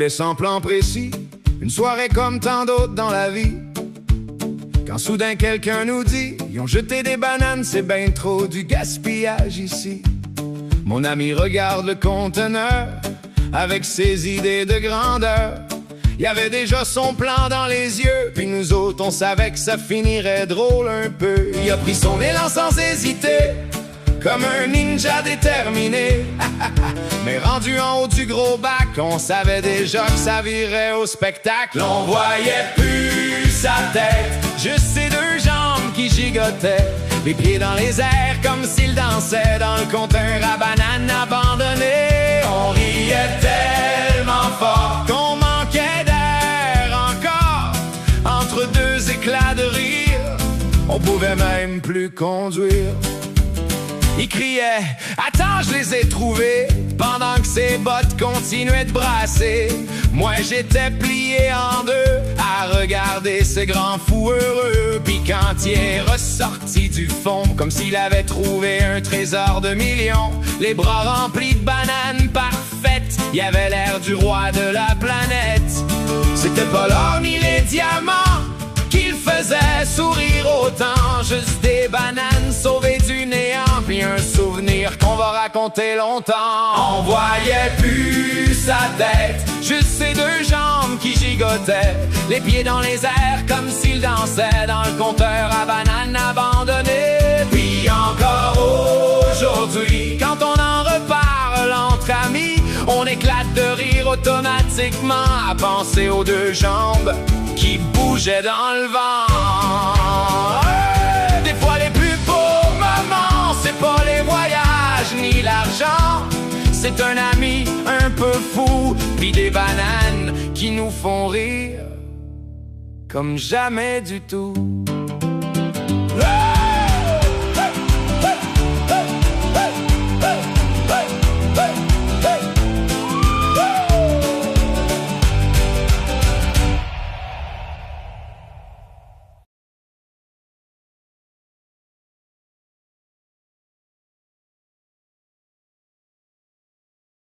voulait sans plan précis, une soirée comme tant d'autres dans la vie. Quand soudain quelqu'un nous dit: ils ont jeté des bananes, c'est ben trop du gaspillage ici. Mon ami regarde le conteneur avec ses idées de grandeur. Il y avait déjà son plan dans les yeux, puis nous autres on savait que ça finirait drôle un peu. Il a pris son élan sans hésiter, comme un ninja déterminé. Mais rendu en haut du gros bac, on savait déjà que ça virait au spectacle. On voyait plus sa tête, juste ses deux jambes qui gigotaient, les pieds dans les airs comme s'il dansait dans le compteur à bananes abandonné. On riait tellement fort qu'on manquait d'air encore. Entre deux éclats de rire, on pouvait même plus conduire. Il criait: attends, je les ai trouvés, pendant que ses bottes continuaient de brasser. Moi j'étais plié en deux à regarder ce grand fou heureux. Puis quand il est ressorti du fond, comme s'il avait trouvé un trésor de millions, les bras remplis de bananes parfaites, il avait l'air du roi de la planète. C'était pas l'or ni les diamants qui le faisaient sourire autant, juste des bananes sauvées du néant, puis un souvenir qu'on va raconter longtemps. On voyait plus sa tête, juste ses deux jambes qui gigotaient, les pieds dans les airs comme s'il dansait dans le compteur à bananes abandonné. Puis encore aujourd'hui, quand on en reparle entre amis, on éclate de rire automatiquement à penser aux deux jambes qui bougeaient dans le vent. Des fois les plus beaux moments, c'est pas les voyages ni l'argent, c'est un ami un peu fou, puis des bananes qui nous font rire comme jamais du tout.